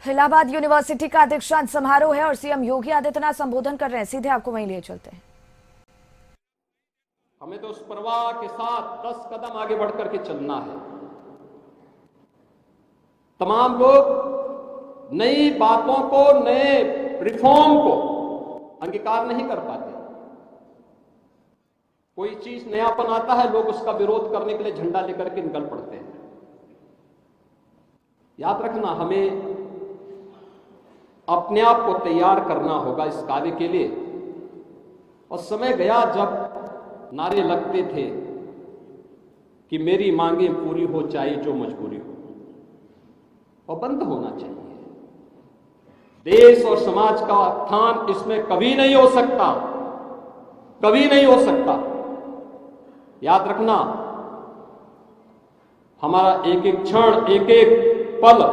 Allahabad university का दीक्षांत समारोह है और सीएम योगी आदित्यनाथ संबोधन कर रहे हैं। सीधे आपको वहीं लिए चलते हैं। हमें तो उस प्रवाह के साथ 10 कदम आगे बढ़कर के चलना है। तमाम लोग नई बातों को, नए रिफॉर्म को अंगीकार नहीं कर पाते। कोई चीज नयापन आता है, लोग उसका विरोध करने के लिए झंडा लेकर के निकल पड़ते हैं। याद रखना, हमें अपने आप को तैयार करना होगा इस कार्य के लिए। और समय गया जब नारे लगते थे कि मेरी मांगें पूरी हो चाहे जो मजबूरी हो, और बंद होना चाहिए। देश और समाज का उत्थान इसमें कभी नहीं हो सकता, कभी नहीं हो सकता। याद रखना, हमारा एक एक क्षण, एक एक पल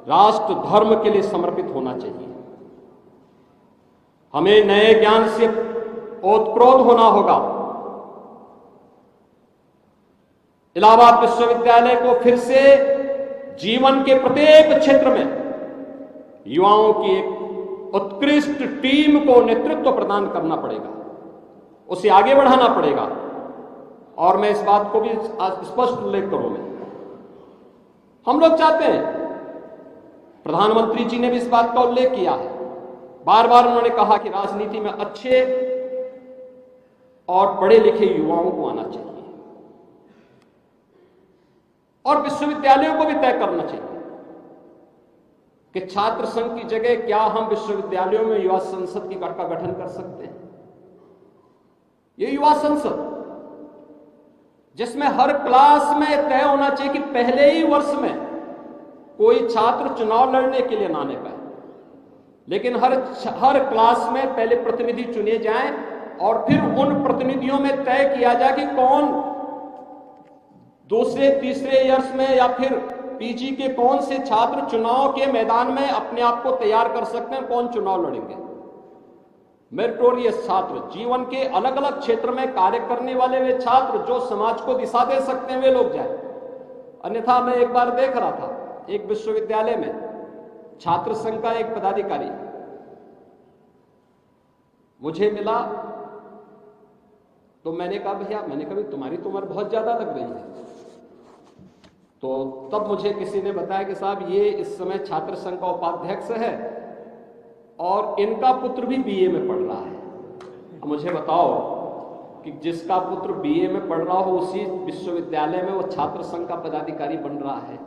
राष्ट्र धर्म के लिए समर्पित होना चाहिए। हमें नए ज्ञान से ओतप्रोत होना होगा। इलाहाबाद विश्वविद्यालय को फिर से जीवन के प्रत्येक क्षेत्र में युवाओं की एक उत्कृष्ट टीम को नेतृत्व प्रदान करना पड़ेगा, उसे आगे बढ़ाना पड़ेगा। और मैं इस बात को भी आज स्पष्ट उल्लेख करूं, हम लोग चाहते हैं, प्रधानमंत्री जी ने भी इस बात का उल्लेख किया है, बार बार उन्होंने कहा कि राजनीति में अच्छे और पढ़े लिखे युवाओं को आना चाहिए और विश्वविद्यालयों को भी तय करना चाहिए कि छात्र संघ की जगह क्या हम विश्वविद्यालयों में युवा संसद का गठन कर सकते हैं। ये युवा संसद जिसमें हर क्लास में तय होना चाहिए कि पहले ही वर्ष में कोई छात्र चुनाव लड़ने के लिए ना आने पाए, लेकिन हर क्लास में पहले प्रतिनिधि चुने जाएं और फिर उन प्रतिनिधियों में तय किया जाए कि कौन दूसरे तीसरे ईयर्स में या फिर पीजी के कौन से छात्र चुनाव के मैदान में अपने आप को तैयार कर सकते हैं, कौन चुनाव लड़ेंगे। मेरिटोरियस छात्र, जीवन के अलग अलग क्षेत्र में कार्य करने वाले वे छात्र जो समाज को दिशा दे सकते हैं, वे लोग जाए। अन्यथा मैं एक बार देख रहा था, एक विश्वविद्यालय में छात्र संघ का एक पदाधिकारी मुझे मिला, तो मैंने कहा भैया, तुम्हारी तो उम्र बहुत ज्यादा लग रही है। तो तब मुझे किसी ने बताया कि साहब ये इस समय छात्र संघ का उपाध्यक्ष है और इनका पुत्र भी बीए में पढ़ रहा है। अब मुझे बताओ कि जिसका पुत्र बीए में पढ़ रहा हो उसी विश्वविद्यालय में वो छात्र संघ का पदाधिकारी बन रहा है।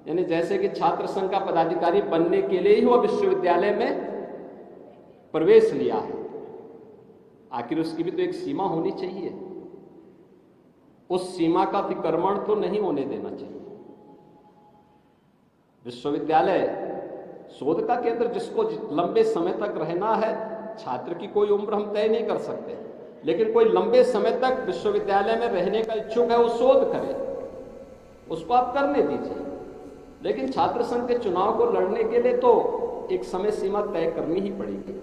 यानी जैसे कि छात्र संघ का पदाधिकारी बनने के लिए ही वो विश्वविद्यालय में प्रवेश लिया है। आखिर उसकी भी तो एक सीमा होनी चाहिए, उस सीमा का अतिक्रमण तो नहीं होने देना चाहिए। विश्वविद्यालय शोध का केंद्र, जिसको लंबे समय तक रहना है, छात्र की कोई उम्र हम तय नहीं कर सकते, लेकिन कोई लंबे समय तक विश्वविद्यालय में रहने का इच्छुक है, वो शोध करे, उसको आप करने दीजिए। लेकिन छात्र संघ के चुनाव को लड़ने के लिए तो एक समय सीमा तय करनी ही पड़ेगी।